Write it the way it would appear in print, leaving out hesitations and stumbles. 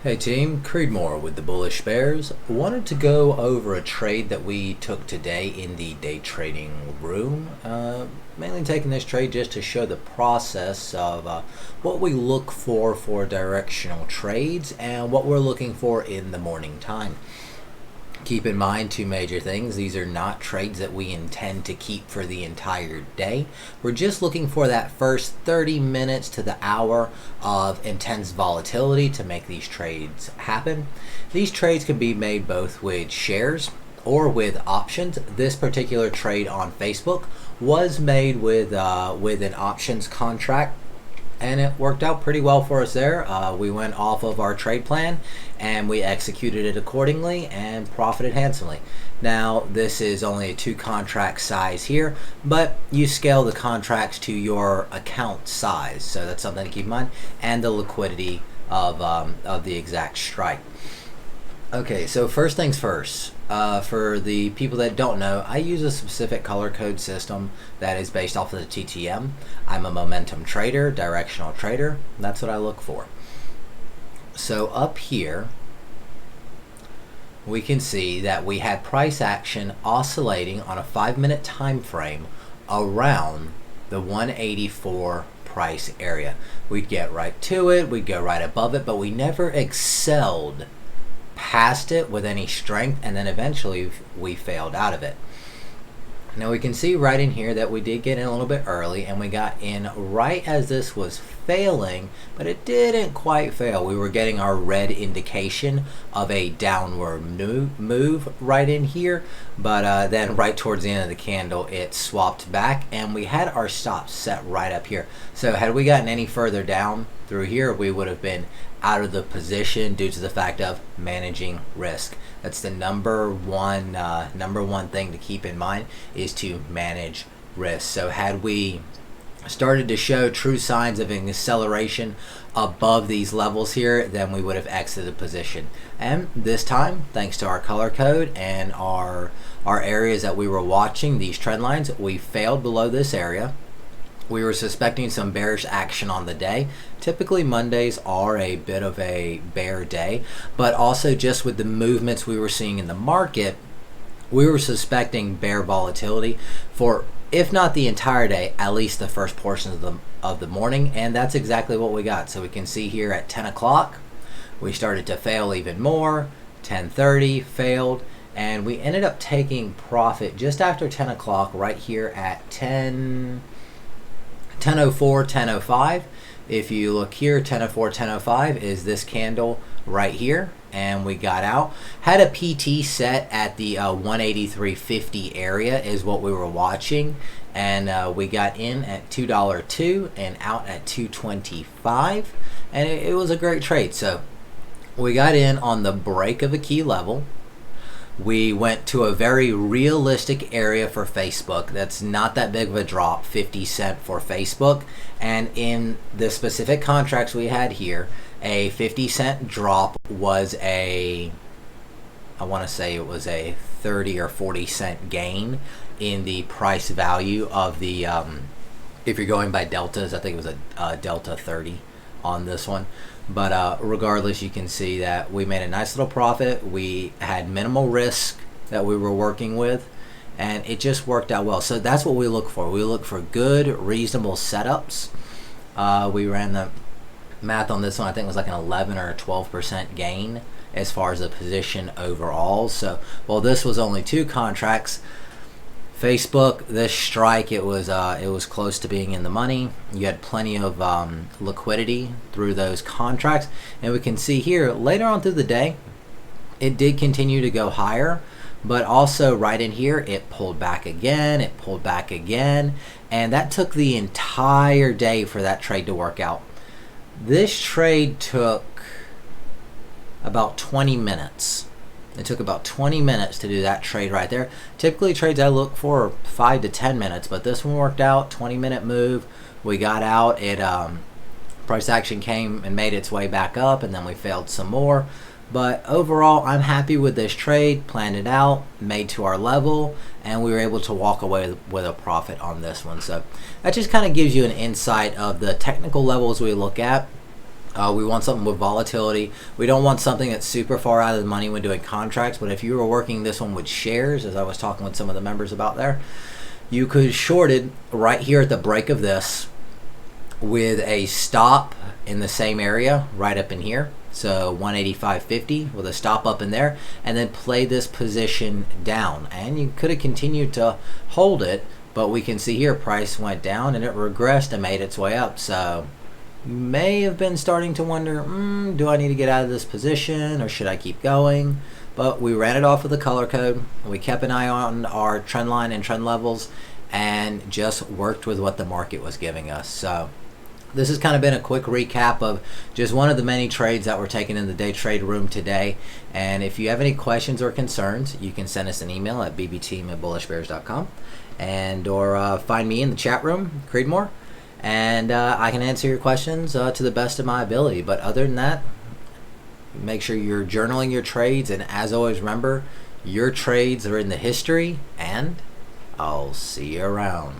Hey team, Creedmoor with the Bullish Bears. Wanted to go over a trade that we took today in the day trading room. Mainly taking this trade just to show the process of what we look for directional trades and what we're looking for in the morning time. Keep in mind two major things. These are not trades that we intend to keep for the entire day. We're just looking for that first 30 minutes to the hour of intense volatility to make these trades happen. These trades can be made both with shares or with options. This particular trade on Facebook was made with an options contract, and it worked out pretty well for us there. We went off of our trade plan and we executed it accordingly and profited handsomely. Now this is only a 2 contract size here, but you scale the contracts to your account size, so that's something to keep in mind, and the liquidity of the exact strike. Okay, so first things first, for the people that don't know, I use a specific color code system that is based off of the TTM. I'm a momentum trader, directional trader. That's what I look for. So up here, we can see that we had price action oscillating on a 5-minute time frame around the 184 price area. We'd get right to it, we'd go right above it, but we never excelled past it with any strength, and then eventually we failed out of it. Now we can see right in here that we did get in a little bit early, and we got in right as this was failing, but it didn't quite fail. We were getting our red indication of a downward move right in here, but then right towards the end of the candle it swapped back, and we had our stops set right up here. So had we gotten any further down through here, we would have been out of the position due to the fact of managing risk. That's the number one thing to keep in mind, is to manage risk. So had we started to show true signs of an acceleration above these levels here, then we would have exited the position. And this time, thanks to our color code and our areas that we were watching, these trend lines, we failed below this area. We were suspecting some bearish action on the day. Typically Mondays are a bit of a bear day, but also just with the movements we were seeing in the market, we were suspecting bear volatility for, if not the entire day, at least the first portion of the morning, and that's exactly what we got. So we can see here at 10 o'clock, we started to fail even more. 10:30 failed, and we ended up taking profit just after 10 o'clock right here at 10:04, 10:05. If you look here, 10:04, 10:05 is this candle right here, and we got out. Had a PT set at the 183.50 area is what we were watching, and we got in at $2.02 and out at 225, and it was a great trade. So we got in on the break of a key level. We went to a very realistic area for Facebook. That's not that big of a drop, 50 cents for Facebook. And in the specific contracts we had here, a 50-cent drop was I want to say it was a 30 or 40 cent gain in the price value of the, if you're going by deltas, I think it was a delta 30 on this one. But regardless, you can see that we made a nice little profit. We had minimal risk that we were working with, and it just worked out well. So that's what we look for. We look for good, reasonable setups. We ran the math on this one. I think it was like an 11 or 12% gain as far as the position overall. So while this was only 2 contracts, Facebook, this strike, it was close to being in the money. You had plenty of liquidity through those contracts, and we can see here later on through the day, it did continue to go higher, but also right in here, it pulled back again, and that took the entire day for that trade to work out. This trade took about 20 minutes. It took about 20 minutes to do that trade right there. Typically trades I look for are 5 to 10 minutes, but this one worked out. 20-minute move. We got out. It price action came and made its way back up, and then we failed some more. But overall, I'm happy with this trade. Planned it out, made to our level, and we were able to walk away with a profit on this one. So that just kind of gives you an insight of the technical levels we look at. We want something with volatility. We don't want something that's super far out of the money when doing contracts, but if you were working this one with shares, as I was talking with some of the members about there, you could short it right here at the break of this with a stop in the same area right up in here. So 185.50 with a stop up in there, and then play this position down. And you could have continued to hold it, but we can see here price went down and it regressed and made its way up. So you may have been starting to wonder, do I need to get out of this position or should I keep going? But we ran it off with a color code. We kept an eye on our trend line and trend levels and just worked with what the market was giving us. So this has kind of been a quick recap of just one of the many trades that were taken in the day trade room today. And if you have any questions or concerns, you can send us an email at bbteam@bullishbears.com and or find me in the chat room, Creedmoor, and I can answer your questions to the best of my ability. But other than that, make sure you're journaling your trades, and as always, remember, your trades are in the history, and I'll see you around.